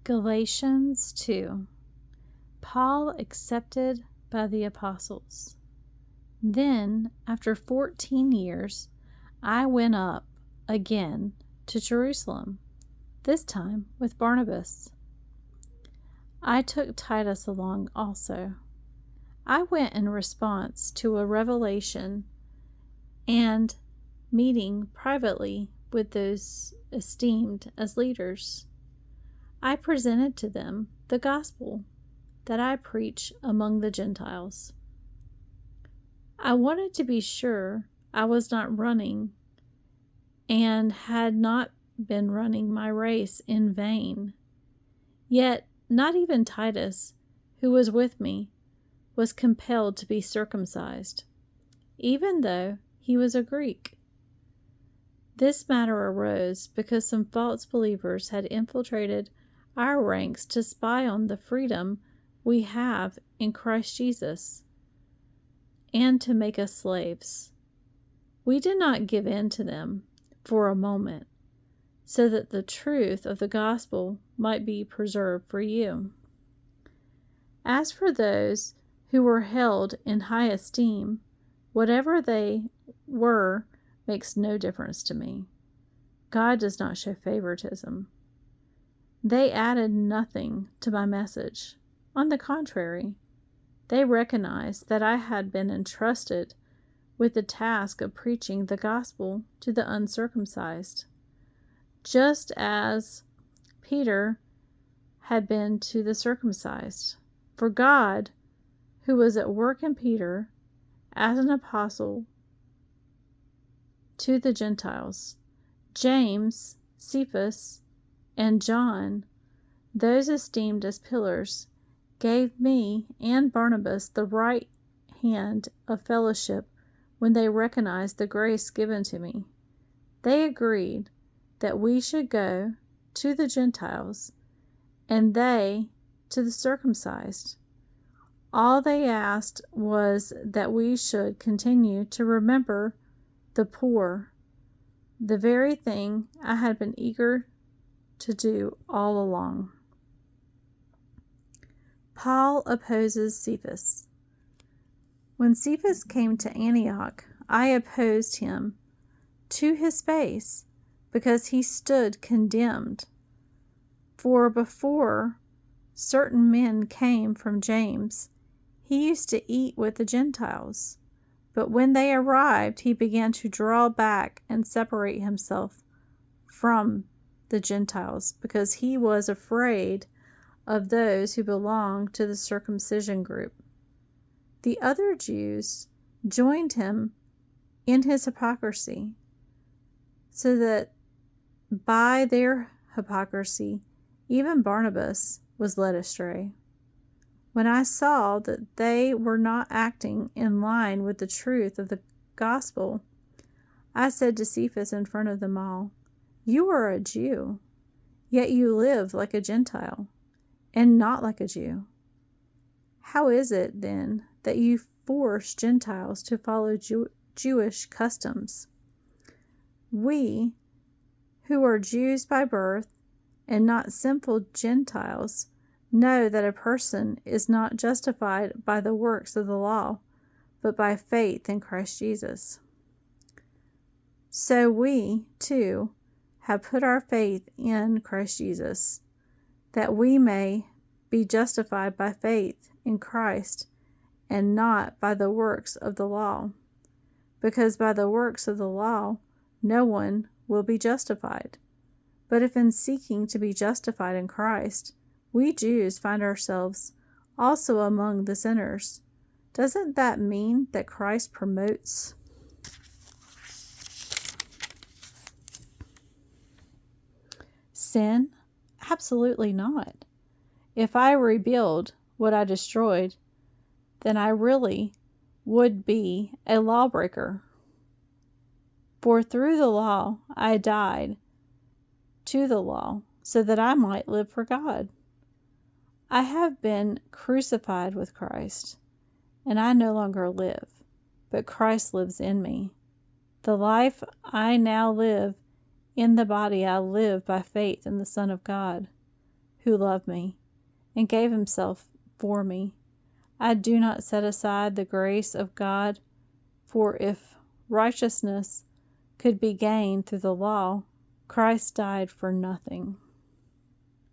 Galatians 2. Paul accepted by the apostles. Then, after 14 years, I went up again to Jerusalem, this time with Barnabas. I took Titus along also. I went in response to a revelation and meeting privately with those esteemed as leaders. I presented to them the gospel that I preach among the Gentiles. I wanted to be sure I was not running and had not been running my race in vain. Yet not even Titus, who was with me, was compelled to be circumcised, even though he was a Greek. This matter arose because some false believers had infiltrated our ranks to spy on the freedom we have in Christ Jesus and to make us slaves. We did not give in to them for a moment, so that the truth of the gospel might be preserved for you. As for those who were held in high esteem, whatever they were makes no difference to me. God does not show favoritism. They added nothing to my message. On the contrary, they recognized that I had been entrusted with the task of preaching the gospel to the uncircumcised, just as Peter had been to the circumcised. For God, who was at work in Peter as an apostle to the Gentiles, James, Cephas, and John, those esteemed as pillars, gave me and Barnabas the right hand of fellowship when they recognized the grace given to me. They agreed that we should go to the Gentiles, and they to the circumcised. All they asked was that we should continue to remember the poor, the very thing I had been eager to do all along. Paul opposes Cephas. When Cephas came to Antioch, I opposed him to his face because he stood condemned. For before certain men came from James, he used to eat with the Gentiles. But when they arrived, he began to draw back and separate himself from the Gentiles, because he was afraid of those who belonged to the circumcision group. The other Jews joined him in his hypocrisy, so that by their hypocrisy, even Barnabas was led astray. When I saw that they were not acting in line with the truth of the gospel, I said to Cephas in front of them all, "You are a Jew, yet you live like a Gentile, and not like a Jew. How is it, then, that you force Gentiles to follow Jewish customs? We, who are Jews by birth and not sinful Gentiles, know that a person is not justified by the works of the law, but by faith in Christ Jesus. So we, too, have put our faith in Christ Jesus, that we may be justified by faith in Christ and not by the works of the law, because by the works of the law no one will be justified. But if in seeking to be justified in Christ, we Jews find ourselves also among the sinners, doesn't that mean that Christ promotes sin? Absolutely not. If I rebuild what I destroyed, then I really would be a lawbreaker. For through the law I died to the law, so that I might live for God. I have been crucified with Christ, and I no longer live, but Christ lives in me. The life I now live in the body I live by faith in the Son of God, who loved me and gave himself for me. I do not set aside the grace of God, for if righteousness could be gained through the law, Christ died for nothing.